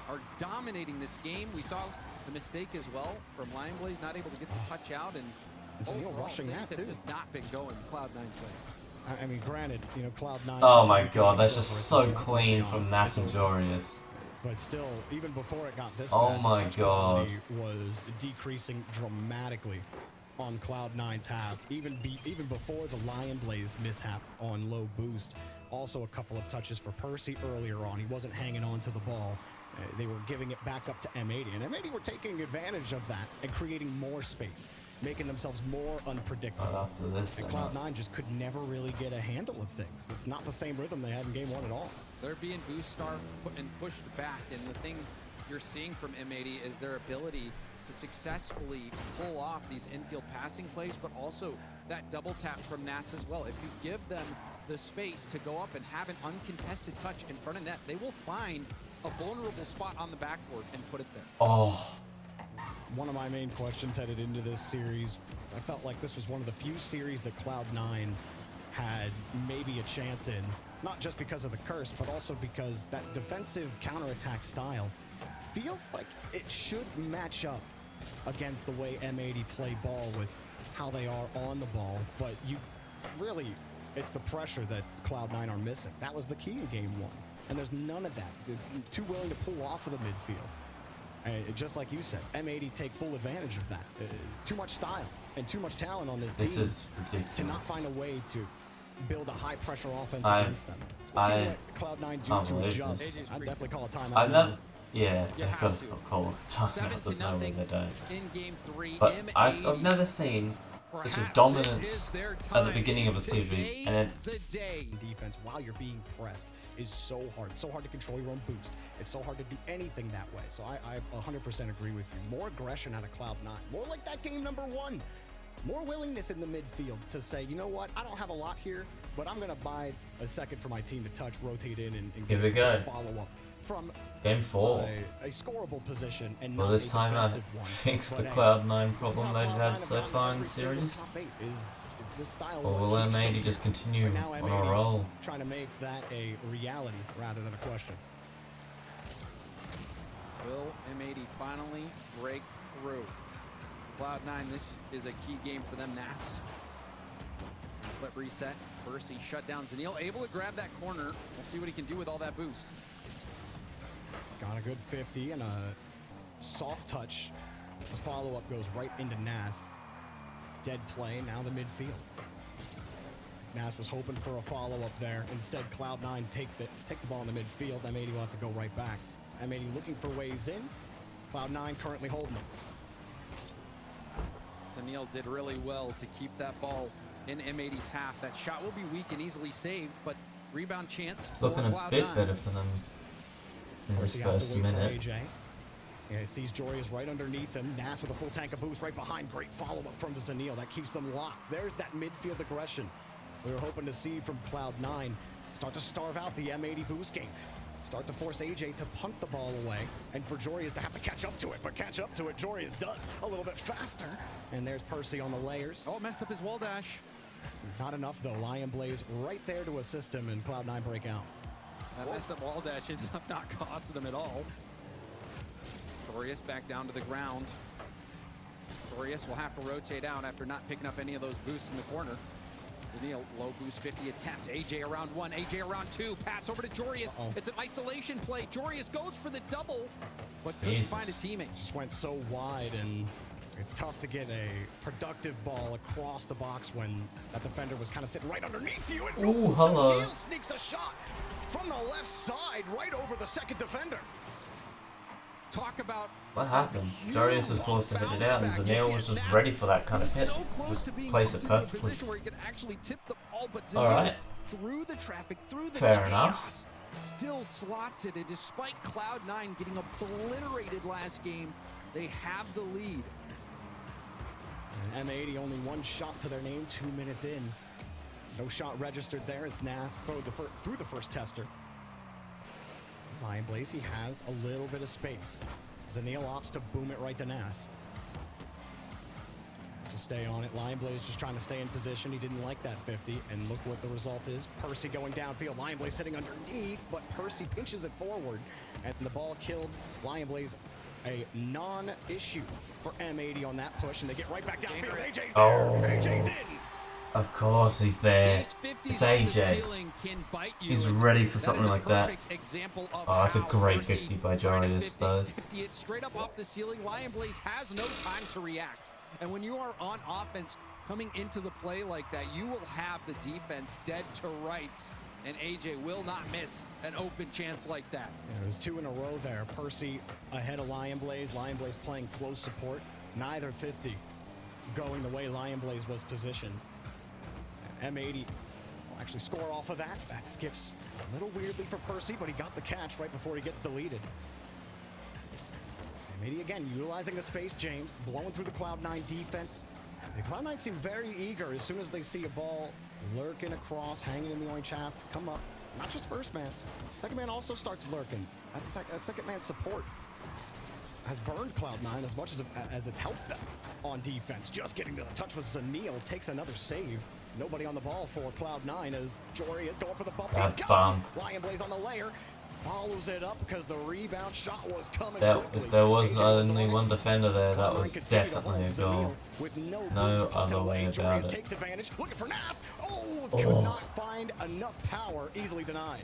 [SPEAKER 4] are dominating this game. We saw the mistake as well from Lion Blaze, not able to get the touch out, and
[SPEAKER 3] It's a Neil
[SPEAKER 4] overall,
[SPEAKER 3] rushing
[SPEAKER 4] things
[SPEAKER 3] that
[SPEAKER 4] have
[SPEAKER 3] too.
[SPEAKER 4] just not been going Cloud9's way.
[SPEAKER 3] I mean, granted, you know, Cloud9.
[SPEAKER 2] Oh my god, that's just so clean from Nas and Jorius.
[SPEAKER 3] But still, even before it got this
[SPEAKER 2] Oh
[SPEAKER 3] bad,
[SPEAKER 2] my
[SPEAKER 3] the touch
[SPEAKER 2] God.
[SPEAKER 3] quality was decreasing dramatically on Cloud9's half. Even before the Lion Blaze mishap on low boost. Also a couple of touches for Percy earlier on. He wasn't hanging on to the ball. They were giving it back up to M80, and M80 were taking advantage of that and creating more space, making themselves more unpredictable.
[SPEAKER 2] Right after this,
[SPEAKER 3] And Cloud9 just could never really get a handle of things. It's not the same rhythm they had in game one at all.
[SPEAKER 4] They're being boost-starved and pushed back, and the thing you're seeing from M80 is their ability to successfully pull off these infield passing plays, but also that double tap from Nas as well. If you give them the space to go up and have an uncontested touch in front of net, they will find a vulnerable spot on the backboard and put it there.
[SPEAKER 2] Oh,
[SPEAKER 3] One of my main questions headed into this series, I felt like this was one of the few series that Cloud9 had maybe a chance in, not just because of the curse, but also because that defensive counterattack style feels like it should match up against the way M80 play ball with how they are on the ball, but you really, it's the pressure that Cloud9 are missing. That was the key in game one, and there's none of that. They're too willing to pull off of the midfield. Just like you said, M80 take full advantage of that. Too much style and too much talent on this
[SPEAKER 2] this
[SPEAKER 3] team
[SPEAKER 2] is ridiculous.
[SPEAKER 3] to not find a way to build a high-pressure offense
[SPEAKER 2] I-
[SPEAKER 3] against them. We'll see
[SPEAKER 2] I
[SPEAKER 3] what Cloud9
[SPEAKER 2] can't
[SPEAKER 3] do to
[SPEAKER 2] believe
[SPEAKER 3] adjust.
[SPEAKER 2] this.
[SPEAKER 3] I'd definitely call a timeout.
[SPEAKER 2] I've never, yeah,
[SPEAKER 4] You
[SPEAKER 2] I've
[SPEAKER 4] have
[SPEAKER 2] got
[SPEAKER 4] to.
[SPEAKER 2] a call. There's no way
[SPEAKER 4] 7-0
[SPEAKER 2] they don't.
[SPEAKER 4] in game 3.
[SPEAKER 2] But
[SPEAKER 4] M80.
[SPEAKER 2] I've never seen such a
[SPEAKER 4] Perhaps
[SPEAKER 2] dominance
[SPEAKER 4] this is their
[SPEAKER 2] at the
[SPEAKER 4] time.
[SPEAKER 2] beginning of a
[SPEAKER 4] Is
[SPEAKER 2] series,
[SPEAKER 4] today
[SPEAKER 2] and then
[SPEAKER 4] the day.
[SPEAKER 3] Defense while you're being pressed is so hard. It's so hard to control your own boost. It's so hard to do anything that way. So I 100% agree with you. More aggression out of Cloud9. More like that game number one. More willingness in the midfield to say, you know what, I don't have a lot here, but I'm going to buy a second for my team to touch, rotate in, and
[SPEAKER 2] Here we
[SPEAKER 3] get
[SPEAKER 2] go.
[SPEAKER 3] a follow-up from
[SPEAKER 2] game 4.
[SPEAKER 3] a scoreable position and
[SPEAKER 2] Will
[SPEAKER 3] not
[SPEAKER 2] this
[SPEAKER 3] a
[SPEAKER 2] time out
[SPEAKER 3] defensive one.
[SPEAKER 2] fix the
[SPEAKER 3] But, hey,
[SPEAKER 2] Cloud9
[SPEAKER 3] this is
[SPEAKER 2] problem
[SPEAKER 3] how
[SPEAKER 2] they've
[SPEAKER 3] Cloud9
[SPEAKER 2] had
[SPEAKER 3] have
[SPEAKER 2] so
[SPEAKER 3] gotten
[SPEAKER 2] far in
[SPEAKER 3] every
[SPEAKER 2] the
[SPEAKER 3] single
[SPEAKER 2] series?
[SPEAKER 3] top eight. Is this style
[SPEAKER 2] Or
[SPEAKER 3] what
[SPEAKER 2] will
[SPEAKER 3] keeps them
[SPEAKER 2] M80
[SPEAKER 3] here?
[SPEAKER 2] just continue
[SPEAKER 3] Right now,
[SPEAKER 2] on a
[SPEAKER 3] M80
[SPEAKER 2] roll?
[SPEAKER 3] trying to make that a reality rather than a question.
[SPEAKER 4] Will M80 finally break through? Cloud9, this is a key game for them. Nas. Flip reset. Percy shut down Zanil. Able to grab that corner. We'll see what he can do with all that boost.
[SPEAKER 3] Got a good 50 and a soft touch. The follow-up goes right into Nas. Dead play, now the midfield. Nas was hoping for a follow-up there. Instead, Cloud9 take the ball in the midfield. M80 will have to go right back. M80 looking for ways in. Cloud9 currently holding it.
[SPEAKER 4] Zanil did really well to keep that ball in M80's half. That shot will be weak and easily saved, but rebound chance
[SPEAKER 2] It's
[SPEAKER 4] for
[SPEAKER 2] looking a
[SPEAKER 4] Cloud9.
[SPEAKER 2] bit better for them in this
[SPEAKER 3] Percy has
[SPEAKER 2] first
[SPEAKER 3] to wait
[SPEAKER 2] minute.
[SPEAKER 3] for AJ. Yeah, he sees Jorius right underneath him. Nas with a full tank of boost right behind. Great follow-up from Zanil. That keeps them locked. There's that midfield aggression we were hoping to see from Cloud9. Start to starve out the M80 boost game. Start to force AJ to punt the ball away, and for Jorius to have to catch up to it. But catch up to it, Jorius does a little bit faster. And there's Percy on the layers.
[SPEAKER 4] Oh, messed up his wall dash.
[SPEAKER 3] Not enough, though. Lion Blaze right there to assist him, and Cloud9 break out.
[SPEAKER 4] That messed up wall dash ended up not costing them at all. Jorius back down to the ground. Jorius will have to rotate out after not picking up any of those boosts in the corner. Zanil, low boost 50 attempt. AJ around 1, AJ around 2. Pass over to Jorius.
[SPEAKER 3] Uh-oh.
[SPEAKER 4] It's an isolation play. Jorius goes for the double, but couldn't
[SPEAKER 2] Jesus.
[SPEAKER 4] find a teammate.
[SPEAKER 3] Just went so wide, and it's tough to get a productive ball across the box when that defender was kind of sitting right underneath you. And
[SPEAKER 2] Ooh, hello.
[SPEAKER 3] Neil sneaks a shot from the left side right over the second defender.
[SPEAKER 4] Talk about
[SPEAKER 2] What happened?
[SPEAKER 4] a
[SPEAKER 2] Jorius was
[SPEAKER 4] huge
[SPEAKER 2] forced to hit it
[SPEAKER 4] bounce
[SPEAKER 2] out, and
[SPEAKER 4] back.
[SPEAKER 2] Zanil
[SPEAKER 4] You
[SPEAKER 2] was
[SPEAKER 4] see
[SPEAKER 2] just
[SPEAKER 4] Nas
[SPEAKER 2] ready for that kind of
[SPEAKER 4] was
[SPEAKER 2] hit.
[SPEAKER 4] so close
[SPEAKER 2] Just
[SPEAKER 4] to being
[SPEAKER 2] place
[SPEAKER 4] put
[SPEAKER 2] it
[SPEAKER 4] into a
[SPEAKER 2] perfectly.
[SPEAKER 4] position where he could actually tip the ball, but
[SPEAKER 2] All
[SPEAKER 4] Zanil,
[SPEAKER 2] right.
[SPEAKER 4] through the traffic, through the
[SPEAKER 2] Fair
[SPEAKER 4] chaos,
[SPEAKER 2] enough.
[SPEAKER 4] still slots it. And despite Cloud9 getting obliterated last game, they have the lead.
[SPEAKER 3] And M80 only one shot to their name, 2 minutes in. No shot registered there as Nas through the first tester. Lion Blaze, he has a little bit of space. Zanil opts to boom it right to Nas. to stay on it. Lion Blaze just trying to stay in position. He didn't like that 50, and look what the result is. Percy going downfield. Lion Blaze sitting underneath, but Percy pinches it forward, and the ball killed Lion Blaze. A non-issue for M80 on that push, and they get right back downfield. AJ's there. AJ's in.
[SPEAKER 2] Of course he's there. It's AJ. He's ready for something like that. Oh, it's a great 50 by Jarius, though.
[SPEAKER 4] 50 it straight up off the ceiling. Lion Blaze has no time to react. And when you are on offense coming into the play like that, you will have the defense dead to rights. And AJ will not miss an open chance like that.
[SPEAKER 3] Yeah, it was 2 in a row there. Percy ahead of Lion Blaze. Lion Blaze playing close support. Neither 50 going the way Lion Blaze was positioned. M80 will actually score off of that. That skips a little weirdly for Percy, but he got the catch right before he gets deleted. M80 again utilizing the space, James, blowing through the Cloud9 defense. The Cloud9 seem very eager as soon as they see a ball lurking across, hanging in the orange shaft, come up. Not just first man. Second man also starts lurking. That second man support has burned Cloud9 as much as it's helped them on defense. Just getting to the touch with Zanil takes another save. Nobody on the ball for Cloud9 as Jory is going for the bump. He's got it. Lion Blaze on the layer. Follows it up because the rebound shot was coming quickly.
[SPEAKER 2] If there was only one defender there, that was definitely a goal. No other way about it.
[SPEAKER 3] Takes advantage, looking for Nas. Oh, could not find enough power. Easily denied.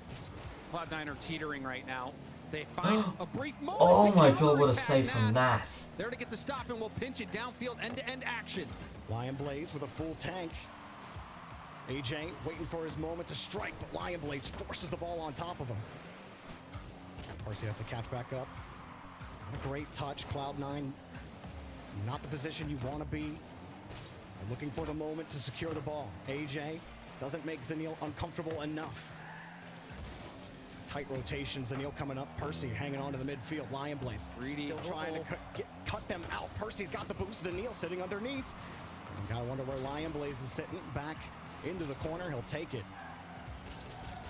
[SPEAKER 4] Cloud9 are teetering right now. They find a brief moment.
[SPEAKER 2] Oh my god, what a save from Nas.
[SPEAKER 4] There to get the stop, and we'll pinch it downfield, end-to-end action.
[SPEAKER 3] Lion Blaze with a full tank. AJ waiting for his moment to strike, but Lion Blaze forces the ball on top of him. Percy has to catch back up. Not a great touch. Cloud9, not the position you want to be. They're looking for the moment to secure the ball. AJ doesn't make Zanil uncomfortable enough. Some tight rotation. Zanil coming up. Percy hanging on to the midfield. Lion Blaze still trying to cut them out. Percy's got the boost. Zanil sitting underneath. You gotta wonder where Lion Blaze is sitting. Back into the corner. He'll take it.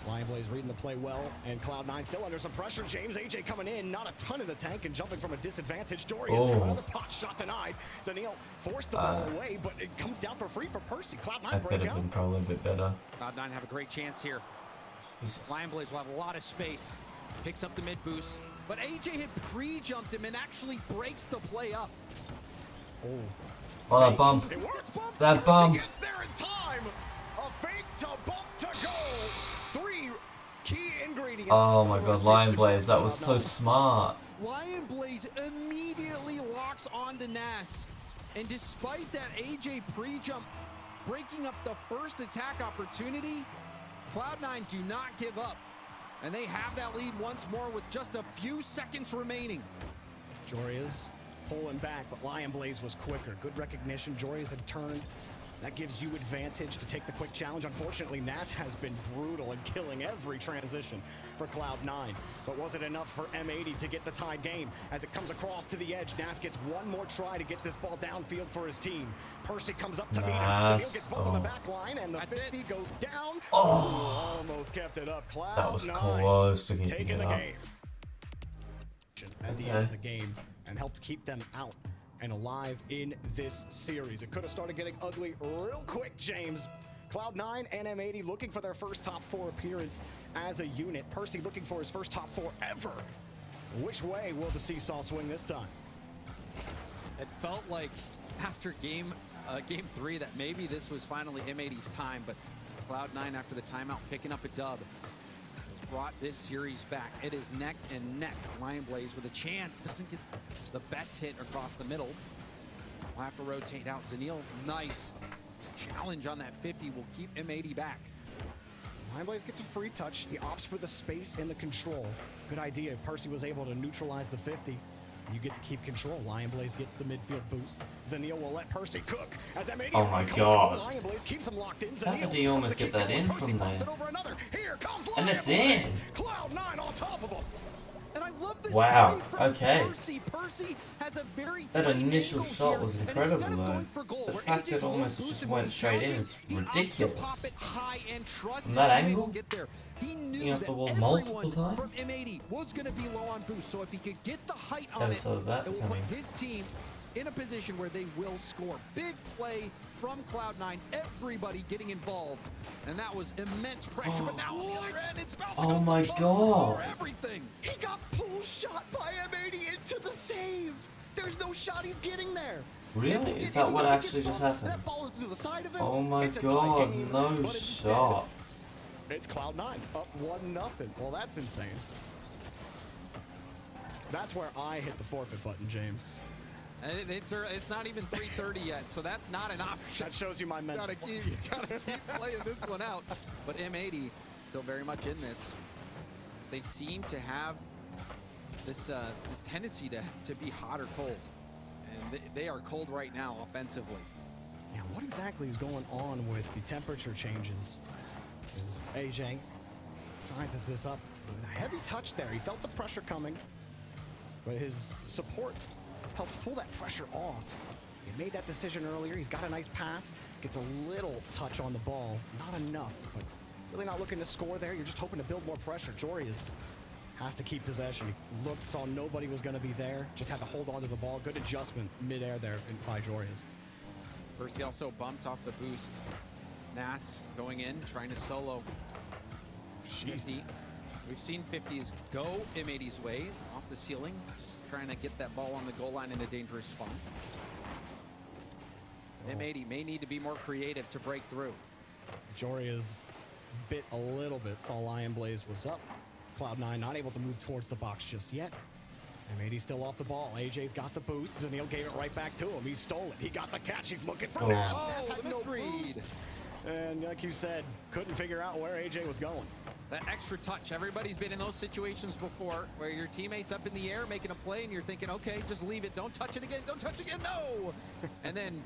[SPEAKER 3] Lion Blaze reading the play well, and Cloud9 still under some pressure. James AJ coming in, not a ton in the tank, and jumping from a disadvantage. Dorius, another pot shot denied. Zanil forced the ball away, but it comes down for free for Percy. Cloud9
[SPEAKER 2] that could have been probably a bit better.
[SPEAKER 4] Cloud9 have a great chance here.
[SPEAKER 2] Jesus.
[SPEAKER 4] Lion Blaze will have a lot of space. Picks up the mid boost, but AJ had pre-jumped him and actually breaks the play up.
[SPEAKER 2] Oh, that bump.
[SPEAKER 3] It works.
[SPEAKER 2] That bump.
[SPEAKER 3] Gets there in time. A fake to bump to goal. 3 key ingredients.
[SPEAKER 2] Oh my god, Lion Blaze, that was so smart.
[SPEAKER 4] Lion Blaze immediately locks onto Nas. And despite that AJ pre-jump breaking up the first attack opportunity, Cloud9 do not give up. And they have that lead once more with just a few seconds remaining.
[SPEAKER 3] Joria's pulling back, but Lion Blaze was quicker. Good recognition. Joria's had turned. That gives you advantage to take the quick challenge. Unfortunately, Nas has been brutal in killing every transition for Cloud9. But was it enough for M80 to get the tied game? As it comes across to the edge, Nas gets one more try to get this ball downfield for his team. Percy comes up to meet him. Zanil gets bumped on the back line, and the 50 goes down. Almost kept it up. Cloud9
[SPEAKER 2] that was close to keeping
[SPEAKER 3] taking
[SPEAKER 2] it
[SPEAKER 3] the
[SPEAKER 2] up.
[SPEAKER 3] game. At the end of the game, and helped keep them out and alive in this series. It could have started getting ugly real quick, James. Cloud9 and M80 looking for their first top 4 appearance as a unit. Percy looking for his first top 4 ever. Which way will the seesaw swing this time?
[SPEAKER 4] It felt like after game 3 that maybe this was finally M80's time, but Cloud9 after the timeout picking up a dub has brought this series back. It is neck and neck. Lion Blaze with a chance, doesn't get the best hit across the middle. We'll have to rotate out. Zanil, nice challenge on that 50 will keep M80 back.
[SPEAKER 3] Lion Blaze gets a free touch. He opts for the space and the control. Good idea. Percy was able to neutralize the 50. You get to keep control. Lion Blaze gets the midfield boost. Zanil will let Percy cook. As M80
[SPEAKER 2] oh my god.
[SPEAKER 3] Lion Blaze keeps him locked in.
[SPEAKER 2] How did he almost get that in from there?
[SPEAKER 3] Here comes Lion
[SPEAKER 2] And it's
[SPEAKER 3] Blaze.
[SPEAKER 2] in.
[SPEAKER 3] Cloud9 on top of him.
[SPEAKER 4] And I love this
[SPEAKER 2] wow.
[SPEAKER 4] play from
[SPEAKER 2] Okay.
[SPEAKER 4] Percy. Percy has a very
[SPEAKER 2] that
[SPEAKER 4] tight
[SPEAKER 2] initial
[SPEAKER 4] angle
[SPEAKER 2] shot
[SPEAKER 4] here,
[SPEAKER 2] was
[SPEAKER 4] and
[SPEAKER 2] incredible
[SPEAKER 4] instead of
[SPEAKER 2] though.
[SPEAKER 4] going for goal,
[SPEAKER 2] The
[SPEAKER 4] where
[SPEAKER 2] fact
[SPEAKER 4] AJ's
[SPEAKER 2] that almost
[SPEAKER 4] boosted
[SPEAKER 2] just
[SPEAKER 4] when
[SPEAKER 2] went
[SPEAKER 4] he's
[SPEAKER 2] straight in
[SPEAKER 4] challenging,
[SPEAKER 2] is
[SPEAKER 4] he opts to
[SPEAKER 2] ridiculous.
[SPEAKER 4] pop it high and trust
[SPEAKER 2] From
[SPEAKER 4] his
[SPEAKER 2] that
[SPEAKER 4] teammate
[SPEAKER 2] angle,
[SPEAKER 4] will get there. He knew
[SPEAKER 2] you have
[SPEAKER 4] that
[SPEAKER 2] the wall
[SPEAKER 4] everyone
[SPEAKER 2] multiple times.
[SPEAKER 4] from M80 was going to be low on boost, so if he could get the height on
[SPEAKER 2] Never
[SPEAKER 4] it,
[SPEAKER 2] saw that
[SPEAKER 4] it will
[SPEAKER 2] coming.
[SPEAKER 4] put his team in a position where they will score. Big play from Cloud9, everybody getting involved, and that was immense pressure. But now on the other end, it's about to go
[SPEAKER 2] my
[SPEAKER 4] close
[SPEAKER 2] God.
[SPEAKER 4] for everything.
[SPEAKER 3] He got pull shot by M80 into the save. There's no shot he's getting there.
[SPEAKER 2] Really? Is that what actually just happened?
[SPEAKER 3] That ball is to the side of him.
[SPEAKER 2] Oh my
[SPEAKER 3] It's a tie
[SPEAKER 2] God,
[SPEAKER 3] game,
[SPEAKER 2] no
[SPEAKER 3] but instead,
[SPEAKER 2] shots.
[SPEAKER 3] It's Cloud9 up 1-0. Well, that's insane. That's where I hit the forfeit button, James.
[SPEAKER 4] And it's not even 3:30 yet, so that's not an option.
[SPEAKER 3] That shows you my mental.
[SPEAKER 4] You gotta keep playing this one out. But M80 still very much in this. They seem to have this this tendency to be hot or cold, and they are cold right now offensively.
[SPEAKER 3] Yeah, what exactly is going on with the temperature changes? Is AJ sizes this up with a heavy touch there. He felt the pressure coming, but his support helps pull that pressure off. He made that decision earlier. He's got a nice pass, gets a little touch on the ball, not enough, but really not looking to score there. You're just hoping to build more pressure. Jorius has to keep possession. He looked, saw nobody was going to be there, just had to hold on to the ball. Good adjustment midair there by Jorius.
[SPEAKER 4] Percy also bumped off the boost. Nas going in, trying to solo. 50. We've seen 50s go M80's way off the ceiling, just trying to get that ball on the goal line in a dangerous spot. M80 may need to be more creative to break through.
[SPEAKER 3] Jorius bit a little bit, saw Lion Blaze was up. Cloud9 not able to move towards the box just yet. M80 still off the ball. AJ's got the boost. Zanil gave it right back to him. He stole it. He got the catch. He's looking for Nas. Nas had
[SPEAKER 4] the
[SPEAKER 3] no
[SPEAKER 4] misread.
[SPEAKER 3] boost. And like you said, couldn't figure out where AJ was going.
[SPEAKER 4] That extra touch. Everybody's been in those situations before where your teammate's up in the air making a play and you're thinking, okay, just leave it. Don't touch it again. Don't touch it again. No! And then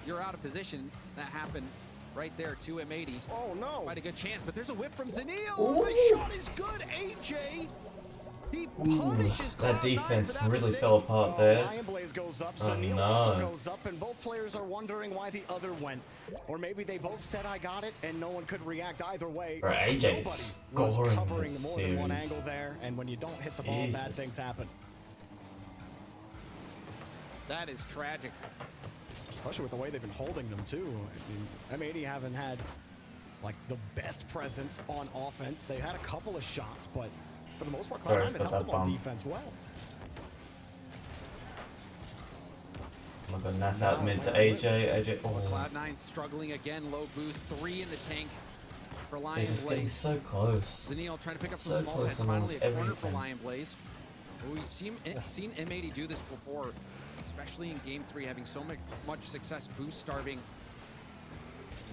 [SPEAKER 4] you're out of position. That happened right there to M80.
[SPEAKER 3] Oh, no.
[SPEAKER 4] Quite a good chance, but there's a whip from Zanil.
[SPEAKER 2] Ooh.
[SPEAKER 4] The shot is good. AJ, he punishes
[SPEAKER 2] That
[SPEAKER 4] Cloud9
[SPEAKER 2] defense
[SPEAKER 4] for that
[SPEAKER 2] really
[SPEAKER 4] mistake.
[SPEAKER 2] fell apart there.
[SPEAKER 3] Lion Blaze goes up.
[SPEAKER 2] Oh,
[SPEAKER 3] Zanil
[SPEAKER 2] no.
[SPEAKER 3] also goes up. And both players are wondering why the other went. Or maybe they both said, I got it, and no one could react either way.
[SPEAKER 2] Bro, AJ
[SPEAKER 3] Nobody
[SPEAKER 2] is
[SPEAKER 3] was
[SPEAKER 2] scoring
[SPEAKER 3] covering
[SPEAKER 2] this
[SPEAKER 3] more than one
[SPEAKER 2] series.
[SPEAKER 3] angle there. And when you don't hit the ball, bad
[SPEAKER 2] Jesus.
[SPEAKER 3] things happen.
[SPEAKER 4] That is tragic.
[SPEAKER 3] Especially with the way they've been holding them, too. I mean, M80 haven't had, like, the best presence on offense. They've had a couple of shots, but for the most part,
[SPEAKER 2] Sorry,
[SPEAKER 3] Cloud9
[SPEAKER 2] got
[SPEAKER 3] helped
[SPEAKER 2] that
[SPEAKER 3] them on
[SPEAKER 2] bump.
[SPEAKER 3] defense well.
[SPEAKER 2] Oh my God, Nas out mid to AJ. Oh,
[SPEAKER 4] Cloud9 struggling again. Low boost. 3 in the tank for
[SPEAKER 2] they're
[SPEAKER 4] Lion
[SPEAKER 2] just getting
[SPEAKER 4] Blaze.
[SPEAKER 2] so close.
[SPEAKER 4] Zanil trying to pick up
[SPEAKER 2] So
[SPEAKER 4] some small
[SPEAKER 2] close
[SPEAKER 4] hits.
[SPEAKER 2] on
[SPEAKER 4] Finally, a
[SPEAKER 2] almost
[SPEAKER 4] corner for
[SPEAKER 2] everything.
[SPEAKER 4] Lion Blaze. But we've seen M80 do this before, especially in Game 3, having so much success boost starving.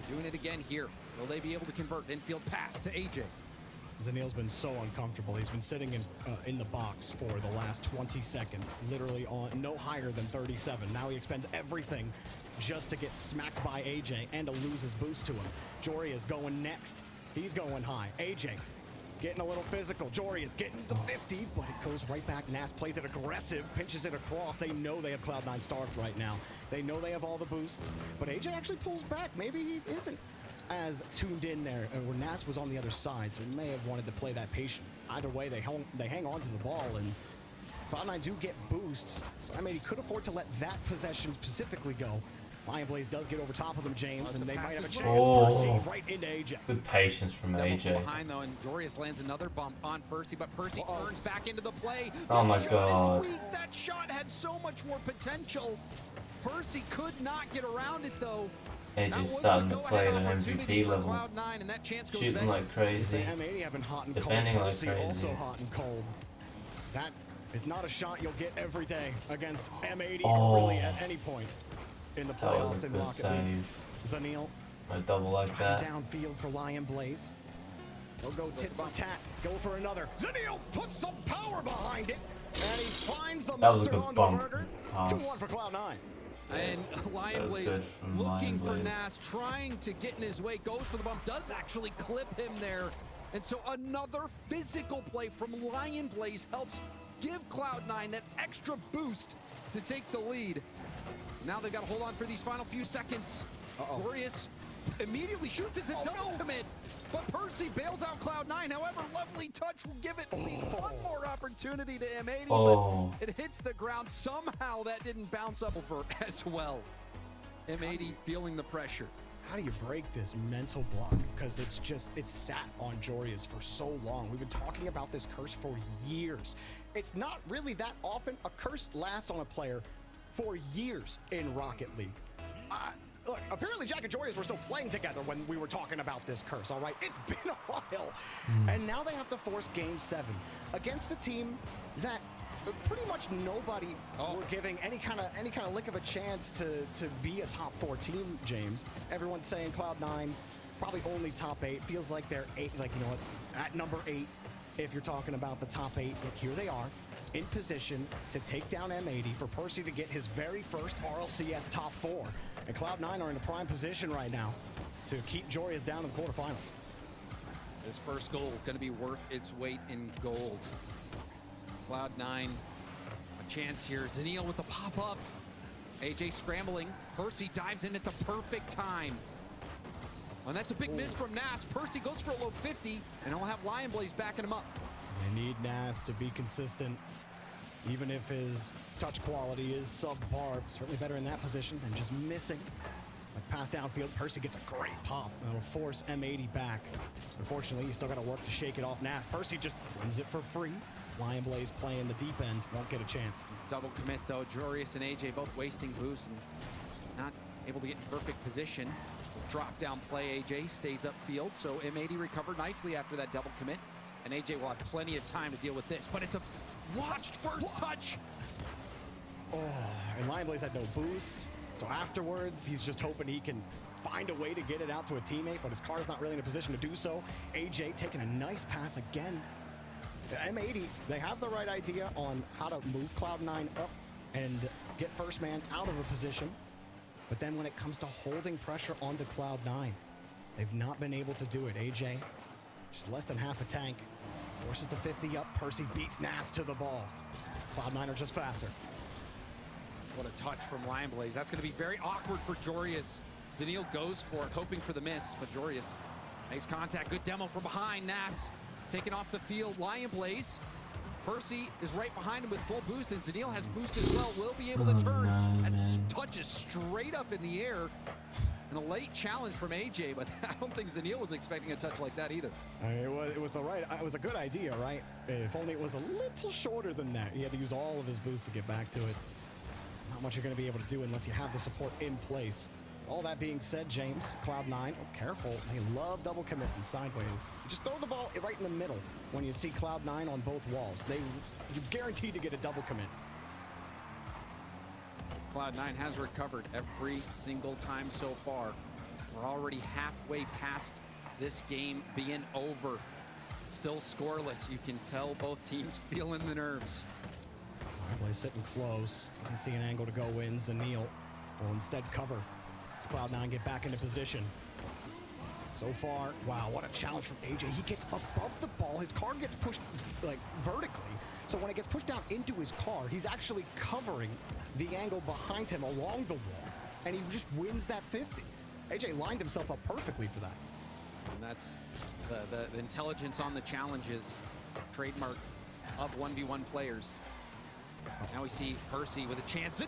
[SPEAKER 4] They're doing it again here. Will they be able to convert? Infield pass to AJ.
[SPEAKER 3] Zanil's been so uncomfortable. He's been sitting in the box for the last 20 seconds, literally on no higher than 37. Now he expends everything just to get smacked by AJ and to lose his boost to him. Jory is going next. He's going high. AJ getting a little physical. Jory is getting the 50, but it goes right back. Nas plays it aggressive, pinches it across. They know they have Cloud9 starved right now. They know they have all the boosts, but AJ actually pulls back. Maybe he isn't as tuned in there, where Nas was on the other side, so he may have wanted to play that patient. Either way, they hang on to the ball, and Cloud9 do get boosts, so I mean, he could afford to let that possession specifically go. Lion Blaze does get over top of them, James, and they might have a chance. Percy right into AJ.
[SPEAKER 2] Good patience from
[SPEAKER 4] Double
[SPEAKER 2] AJ.
[SPEAKER 4] behind though, and Jorius lands another bump on Percy, but Percy turns back into the play.
[SPEAKER 2] Oh my
[SPEAKER 4] The shot
[SPEAKER 2] God.
[SPEAKER 4] is weak. That shot had so much more potential. Percy could not get around it though. That
[SPEAKER 2] AJ's
[SPEAKER 4] was
[SPEAKER 2] starting
[SPEAKER 4] the
[SPEAKER 2] to play at
[SPEAKER 4] go-ahead
[SPEAKER 2] an
[SPEAKER 4] opportunity
[SPEAKER 2] MVP
[SPEAKER 4] for
[SPEAKER 2] level.
[SPEAKER 4] Cloud9, and that chance goes
[SPEAKER 2] Shooting
[SPEAKER 4] back.
[SPEAKER 2] like crazy.
[SPEAKER 3] M80 have been hot and
[SPEAKER 2] Defending
[SPEAKER 3] cold.
[SPEAKER 2] like
[SPEAKER 3] Percy
[SPEAKER 2] crazy.
[SPEAKER 3] also hot and cold. That is not a shot you'll get every day against M80
[SPEAKER 2] Oh.
[SPEAKER 3] or really at any point in the
[SPEAKER 2] That was
[SPEAKER 3] playoffs
[SPEAKER 2] a
[SPEAKER 3] in
[SPEAKER 2] good
[SPEAKER 3] Rocket League.
[SPEAKER 2] save.
[SPEAKER 3] Zanil
[SPEAKER 2] A double like
[SPEAKER 3] trying
[SPEAKER 2] that.
[SPEAKER 3] downfield for Lion Blaze. They'll go tit for tat. Go for another. Zanil puts some power behind it, and he finds the
[SPEAKER 2] That was a
[SPEAKER 3] mustard
[SPEAKER 2] good
[SPEAKER 3] on
[SPEAKER 2] bump
[SPEAKER 3] the burger.
[SPEAKER 2] pass.
[SPEAKER 3] 2-1 for Cloud9.
[SPEAKER 4] And Lion
[SPEAKER 2] That was
[SPEAKER 4] Blaze
[SPEAKER 2] good from
[SPEAKER 4] looking
[SPEAKER 2] Lion
[SPEAKER 4] for
[SPEAKER 2] Blaze.
[SPEAKER 4] Nas, trying to get in his way, goes for the bump, does actually clip him there. And so another physical play from Lion Blaze helps give Cloud9 that extra boost to take the lead. Now they've got to hold on for these final few seconds. Glorious immediately shoots it to double commit, but Percy bails out Cloud9. However, lovely touch will give it at least one more opportunity. opportunity to M80,
[SPEAKER 2] Oh.
[SPEAKER 4] but it hits the ground. Somehow that didn't bounce up over as well. M80 feeling the pressure.
[SPEAKER 3] How do you break this mental block? Because it's sat on Jorius for so long. We've been talking about this curse for years. It's not really that often. A curse lasts on a player for years in Rocket League. Look, apparently Jack and Jorius were still playing together when we were talking about this curse, all right? It's been a while. And now they have to force Game 7 against a team that pretty much nobody were giving any kind of lick of a chance to be a top 4 team, James. Everyone's saying Cloud9 probably only top 8. Feels like they're 8, like, you know what, at number 8 if you're talking about the top 8. Yet here they are in position to take down M80 for Percy to get his very first RLCS top 4. And Cloud9 are in a prime position right now to keep Jorius down in the quarterfinals.
[SPEAKER 4] This first goal going to be worth its weight in gold. Cloud9, a chance here. Zaniel with the pop-up. AJ scrambling. Percy dives in at the perfect time. And that's a big miss from Nas. Percy goes for a low 50, and he'll have Lion Blaze backing him up.
[SPEAKER 3] They need Nas to be consistent, even if his touch quality is subpar. Certainly better in that position than just missing. Like pass downfield, Percy gets a great pop. That'll force M80 back. Unfortunately, you still got to work to shake it off Nas. Percy just wins it for free. Lion Blaze playing the deep end, won't get a chance.
[SPEAKER 4] Double commit though. Jorius and AJ both wasting boosts and not able to get in perfect position. Drop down play, AJ stays upfield, so M80 recovered nicely after that double commit. And AJ will have plenty of time to deal with this, but it's a watched first touch.
[SPEAKER 3] Oh, and Lion Blaze had no boosts, so afterwards he's just hoping he can find a way to get it out to a teammate, but his car's not really in a position to do so. AJ taking a nice pass again. M80, they have the right idea on how to move Cloud9 up and get first man out of a position. But then when it comes to holding pressure onto Cloud9, they've not been able to do it. AJ, just less than half a tank, forces the 50 up. Percy beats Nas to the ball. Cloud9 are just faster.
[SPEAKER 4] What a touch from Lion Blaze. That's going to be very awkward for Jorius. Zaniel goes for it, hoping for the miss, but Jorius makes contact. Good demo from behind. Nas taken off the field. Lion Blaze. Percy is right behind him with full boost, and Zaniel has boost as well. Will be able to turn. And touches straight up in the air. And a late challenge from AJ, but I don't think Zaniel was expecting a touch like that either.
[SPEAKER 3] It was a good idea, right? If only it was a little shorter than that. He had to use all of his boost to get back to it. Not much you're going to be able to do unless you have the support in place. All that being said, James, Cloud9, oh, careful. They love double committing sideways. Just throw the ball right in the middle when you see Cloud9 on both walls. You're guaranteed to get a double commit.
[SPEAKER 4] Cloud9 has recovered every single time so far. We're already halfway past this game being over. Still scoreless. You can tell both teams feeling the nerves.
[SPEAKER 3] Blaze sitting close. Doesn't see an angle to go in. Zaniel will instead cover. As Cloud9 get back into position. So far, wow, what a challenge from AJ. He gets above the ball. His car gets pushed like vertically. So when it gets pushed down into his car, he's actually covering the angle behind him along the wall. And he just wins that 50. AJ lined himself up perfectly for that.
[SPEAKER 4] And that's the intelligence on the challenges, trademark of 1v1 players. Now we see Percy with a chance.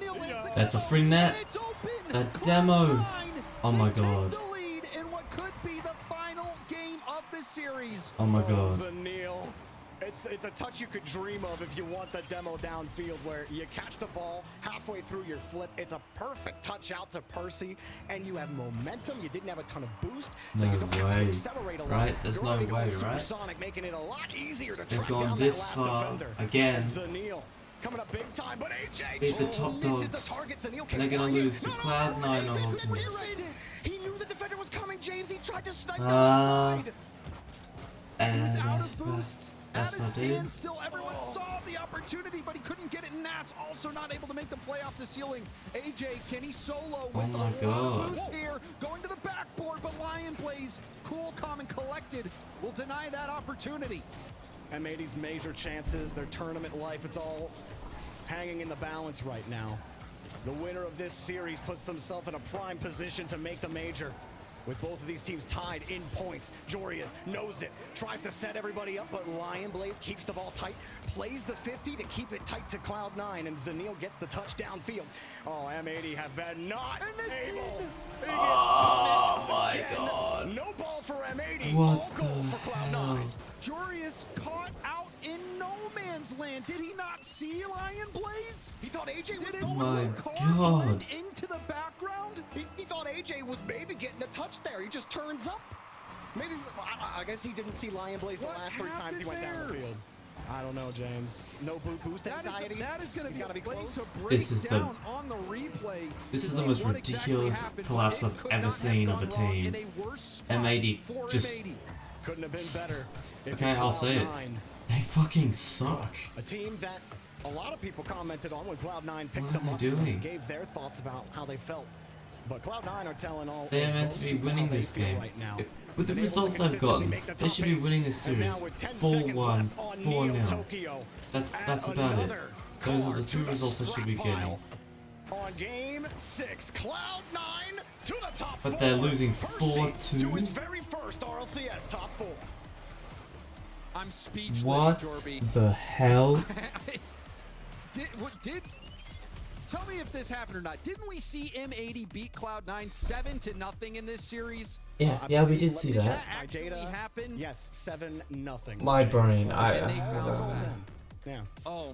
[SPEAKER 2] That's a free net. That demo. Oh my god.
[SPEAKER 4] The lead in what could be the final game of the series.
[SPEAKER 2] Oh my god.
[SPEAKER 3] Zaniel. It's a touch you could dream of if you want the demo downfield where you catch the ball halfway through your flip. It's a perfect touch out to Percy, and you have momentum. You didn't have a ton of boost, so you don't have to accelerate a lot.
[SPEAKER 2] Right? There's no way, right?
[SPEAKER 3] Supersonic, making it a lot easier to track
[SPEAKER 2] They've
[SPEAKER 3] down
[SPEAKER 2] gone
[SPEAKER 3] that
[SPEAKER 2] this
[SPEAKER 3] last
[SPEAKER 2] far
[SPEAKER 3] defender.
[SPEAKER 2] again.
[SPEAKER 3] Zaniel coming up big time, but AJ
[SPEAKER 2] Beat the top dogs.
[SPEAKER 3] the target. Zaniel
[SPEAKER 2] And they're gonna lose to Cloud9 ultimately.
[SPEAKER 3] He knew the defender was coming, James. He tried to snipe the left side.
[SPEAKER 4] He was out of boost. At a
[SPEAKER 2] That's not it.
[SPEAKER 4] standstill, everyone saw the opportunity, but he couldn't get it. Nas also not able to make the play off the ceiling. AJ, can he solo with a lot of boost here? Going to the backboard, but Lion Blaze, cool, calm, and collected, will deny that opportunity.
[SPEAKER 3] M80's major chances, their tournament life, it's all hanging in the balance right now. The winner of this series puts themselves in a prime position to make the major. With both of these teams tied in points, Jorius knows it, tries to set everybody up, but Lion Blaze keeps the ball tight, plays the 50 to keep it tight to Cloud9, and Zanil gets the touchdown field. Oh, M80 have been not able.
[SPEAKER 2] Oh my god.
[SPEAKER 3] No ball for M80,
[SPEAKER 2] What
[SPEAKER 3] all goal
[SPEAKER 2] the
[SPEAKER 3] for
[SPEAKER 2] hell?
[SPEAKER 3] Cloud9.
[SPEAKER 5] Jorius caught out in no man's land. Did he not see Lion Blaze?
[SPEAKER 3] He thought AJ
[SPEAKER 5] Did
[SPEAKER 3] was
[SPEAKER 5] his
[SPEAKER 3] going
[SPEAKER 2] my
[SPEAKER 5] car
[SPEAKER 2] God.
[SPEAKER 5] blend into the background?
[SPEAKER 3] He thought AJ was maybe getting a touch there. He just turns up. Maybe I guess he didn't see Lion Blaze the
[SPEAKER 5] What
[SPEAKER 3] last 3 times he went down the
[SPEAKER 5] happened
[SPEAKER 3] field. I don't know, James. No boost anxiety.
[SPEAKER 5] That is going
[SPEAKER 3] He's
[SPEAKER 5] to
[SPEAKER 3] gotta
[SPEAKER 5] be a play
[SPEAKER 3] close.
[SPEAKER 5] to break
[SPEAKER 2] This is the-
[SPEAKER 5] down on the replay.
[SPEAKER 2] This
[SPEAKER 5] to
[SPEAKER 2] is the
[SPEAKER 5] see
[SPEAKER 2] most
[SPEAKER 5] what exactly
[SPEAKER 2] ridiculous
[SPEAKER 5] happened,
[SPEAKER 2] collapse
[SPEAKER 5] but it
[SPEAKER 2] I've
[SPEAKER 5] could
[SPEAKER 2] ever
[SPEAKER 5] not have
[SPEAKER 2] seen of a
[SPEAKER 5] gone wrong
[SPEAKER 2] team.
[SPEAKER 5] in a worse spot
[SPEAKER 2] M80
[SPEAKER 5] for
[SPEAKER 2] just-
[SPEAKER 5] M80.
[SPEAKER 3] Couldn't have been better. if
[SPEAKER 2] Okay,
[SPEAKER 3] you're
[SPEAKER 2] I'll say it.
[SPEAKER 3] Cloud9.
[SPEAKER 2] They fucking suck.
[SPEAKER 3] A team that a lot of people commented on when Cloud9 picked
[SPEAKER 2] What are
[SPEAKER 3] them
[SPEAKER 2] they
[SPEAKER 3] up
[SPEAKER 2] doing?
[SPEAKER 3] and gave their thoughts about how they felt. But Cloud9 are telling all
[SPEAKER 2] They are
[SPEAKER 3] of
[SPEAKER 2] meant
[SPEAKER 3] those
[SPEAKER 2] to be
[SPEAKER 3] people how
[SPEAKER 2] winning
[SPEAKER 3] they
[SPEAKER 2] this
[SPEAKER 3] feel
[SPEAKER 2] game.
[SPEAKER 3] right now.
[SPEAKER 2] With the
[SPEAKER 3] Been able to
[SPEAKER 2] results they've
[SPEAKER 3] consistently
[SPEAKER 2] gotten,
[SPEAKER 3] make the
[SPEAKER 2] they
[SPEAKER 3] top
[SPEAKER 2] should be
[SPEAKER 3] eights.
[SPEAKER 2] winning this
[SPEAKER 3] And
[SPEAKER 2] series
[SPEAKER 3] now with 10
[SPEAKER 2] 4-1,
[SPEAKER 3] seconds left on
[SPEAKER 2] 4-0.
[SPEAKER 3] Neo Tokyo,
[SPEAKER 2] That's
[SPEAKER 3] add
[SPEAKER 2] about it.
[SPEAKER 3] another
[SPEAKER 2] Those are
[SPEAKER 3] card
[SPEAKER 2] the
[SPEAKER 3] to
[SPEAKER 2] 2 results they should be
[SPEAKER 3] scrap
[SPEAKER 2] getting.
[SPEAKER 3] pile. On game 6, Cloud9 to the top
[SPEAKER 2] But
[SPEAKER 3] 4.
[SPEAKER 2] they're losing
[SPEAKER 3] Percy
[SPEAKER 2] 4-2?
[SPEAKER 3] to his very first RLCS top 4.
[SPEAKER 4] I'm speechless,
[SPEAKER 2] What
[SPEAKER 4] Jorby.
[SPEAKER 2] the hell?
[SPEAKER 5] Did tell me if this happened or not. Didn't we see M80 beat Cloud9 7-0 in this series?
[SPEAKER 2] Yeah,
[SPEAKER 3] I
[SPEAKER 2] yeah, we
[SPEAKER 3] believe,
[SPEAKER 2] did
[SPEAKER 3] let
[SPEAKER 2] see
[SPEAKER 3] me
[SPEAKER 5] Did
[SPEAKER 2] that.
[SPEAKER 5] that
[SPEAKER 3] check my
[SPEAKER 5] actually
[SPEAKER 3] data.
[SPEAKER 5] happen?
[SPEAKER 3] Yes, 7-0.
[SPEAKER 2] My brain,
[SPEAKER 3] So
[SPEAKER 2] I
[SPEAKER 3] it's
[SPEAKER 5] they
[SPEAKER 3] all
[SPEAKER 5] bounced
[SPEAKER 3] them.
[SPEAKER 5] back.
[SPEAKER 3] Yeah.
[SPEAKER 4] Oh,